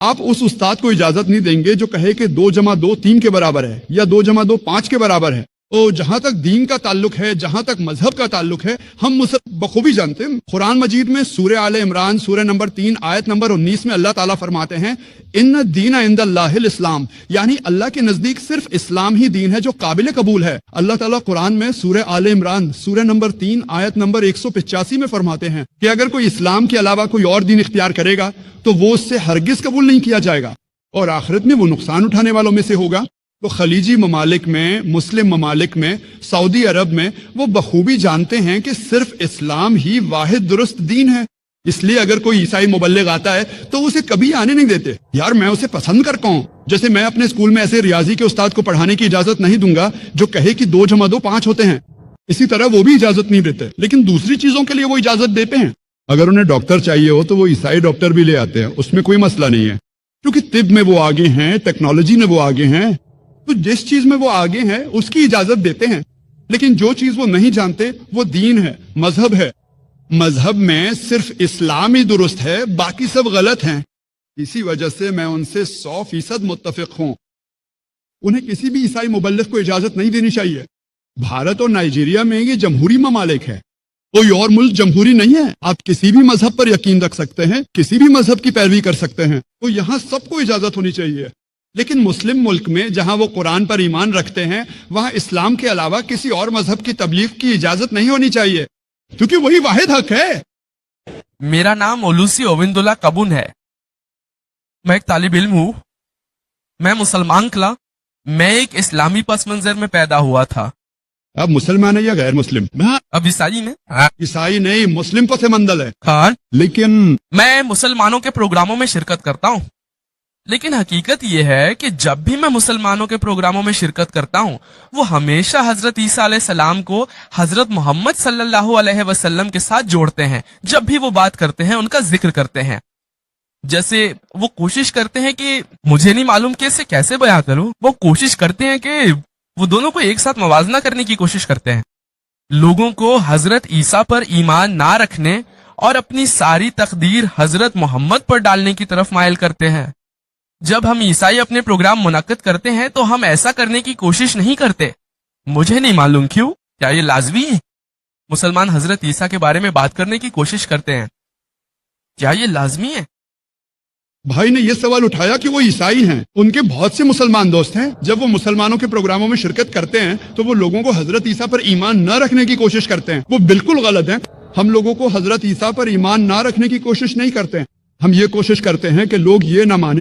آپ اس استاد کو اجازت نہیں دیں گے جو کہے کہ 2 جمع 2 3 کے برابر ہے یا 2 جمع 2 5 کے برابر ہے۔ اور جہاں تک دین کا تعلق ہے، جہاں تک مذہب کا تعلق ہے، ہم بخوبی جانتے ہیں۔ قرآن مجید میں سورہ آل عمران سورہ نمبر 3 آیت نمبر 19 میں اللہ تعالیٰ فرماتے ہیں ان الدین عند اللہ الاسلام، یعنی اللہ کے نزدیک صرف اسلام ہی دین ہے جو قابل قبول ہے۔ اللہ تعالیٰ قرآن میں سورہ آل عمران سورہ نمبر 3 آیت نمبر 185 میں فرماتے ہیں کہ اگر کوئی اسلام کے علاوہ کوئی اور دین اختیار کرے گا تو وہ اس سے ہرگز قبول نہیں کیا جائے گا اور آخرت میں وہ نقصان اٹھانے والوں میں سے ہوگا۔ تو خلیجی ممالک میں، مسلم ممالک میں، سعودی عرب میں وہ بخوبی جانتے ہیں کہ صرف اسلام ہی واحد درست دین ہے۔ اس لیے اگر کوئی عیسائی مبلغ آتا ہے تو اسے کبھی آنے نہیں دیتے۔ یار میں اسے پسند کرتا ہوں، جیسے میں اپنے اسکول میں ایسے ریاضی کے استاد کو پڑھانے کی اجازت نہیں دوں گا جو کہے کہ 2 جمع 2 5 ہوتے ہیں، اسی طرح وہ بھی اجازت نہیں دیتے، لیکن دوسری چیزوں کے لیے وہ اجازت دیتے ہیں۔ اگر انہیں ڈاکٹر چاہیے ہو تو وہ عیسائی ڈاکٹر بھی لے آتے ہیں، اس میں کوئی مسئلہ نہیں ہے، کیونکہ طب میں وہ آگے ہیں، ٹیکنالوجی میں وہ آگے ہیں، تو جس چیز میں وہ آگے ہیں اس کی اجازت دیتے ہیں۔ لیکن جو چیز وہ نہیں جانتے وہ دین ہے، مذہب ہے۔ مذہب میں صرف اسلام ہی درست ہے، باقی سب غلط ہیں۔ اسی وجہ سے میں ان سے 100% متفق ہوں۔ انہیں کسی بھی عیسائی مبلغ کو اجازت نہیں دینی چاہیے۔ بھارت اور نائجیریا میں یہ جمہوری ممالک ہے، کوئی اور ملک جمہوری نہیں ہے۔ آپ کسی بھی مذہب پر یقین رکھ سکتے ہیں، کسی بھی مذہب کی پیروی کر سکتے ہیں، تو یہاں سب کو اجازت ہونی چاہیے۔ لیکن مسلم ملک میں جہاں وہ قرآن پر ایمان رکھتے ہیں وہاں اسلام کے علاوہ کسی اور مذہب کی تبلیغ کی اجازت نہیں ہونی چاہیے، کیونکہ وہی واحد حق ہے۔ میرا نام اولوسی اویند اللہ کبون ہے، میں ایک طالب علم ہوں، میں مسلمان کلا، میں ایک اسلامی پس منظر میں پیدا ہوا تھا۔ اب مسلمان ہے یا غیر مسلم؟ اب عیسائی میں عیسائی نہیں، مسلم پس منزل ہے۔ خان لیکن میں مسلمانوں کے پروگراموں میں شرکت کرتا ہوں، لیکن حقیقت یہ ہے کہ جب بھی میں مسلمانوں کے پروگراموں میں شرکت کرتا ہوں وہ ہمیشہ حضرت عیسیٰ علیہ السلام کو حضرت محمد صلی اللہ علیہ وسلم کے ساتھ جوڑتے ہیں۔ جب بھی وہ بات کرتے ہیں ان کا ذکر کرتے ہیں، جیسے وہ کوشش کرتے ہیں کہ مجھے نہیں معلوم کہ اسے کیسے بیان کروں، وہ کوشش کرتے ہیں کہ وہ دونوں کو ایک ساتھ موازنہ کرنے کی کوشش کرتے ہیں، لوگوں کو حضرت عیسیٰ پر ایمان نہ رکھنے اور اپنی ساری تقدیر حضرت محمد پر ڈالنے کی طرف مائل کرتے ہیں۔ جب ہم عیسائی اپنے پروگرام منعقد کرتے ہیں تو ہم ایسا کرنے کی کوشش نہیں کرتے، مجھے نہیں معلوم کیوں، کیا یہ لازمی ہے؟ مسلمان حضرت عیسیٰ کے بارے میں بات کرنے کی کوشش کرتے ہیں، کیا یہ لازمی ہے؟ بھائی نے یہ سوال اٹھایا کہ وہ عیسائی ہیں، ان کے بہت سے مسلمان دوست ہیں، جب وہ مسلمانوں کے پروگراموں میں شرکت کرتے ہیں تو وہ لوگوں کو حضرت عیسیٰ پر ایمان نہ رکھنے کی کوشش کرتے ہیں۔ وہ بالکل غلط ہیں۔ ہم لوگوں کو حضرت عیسیٰ پر ایمان نہ رکھنے کی کوشش نہیں کرتے ہیں، ہم یہ کوشش کرتے ہیں کہ لوگ یہ نہ مانیں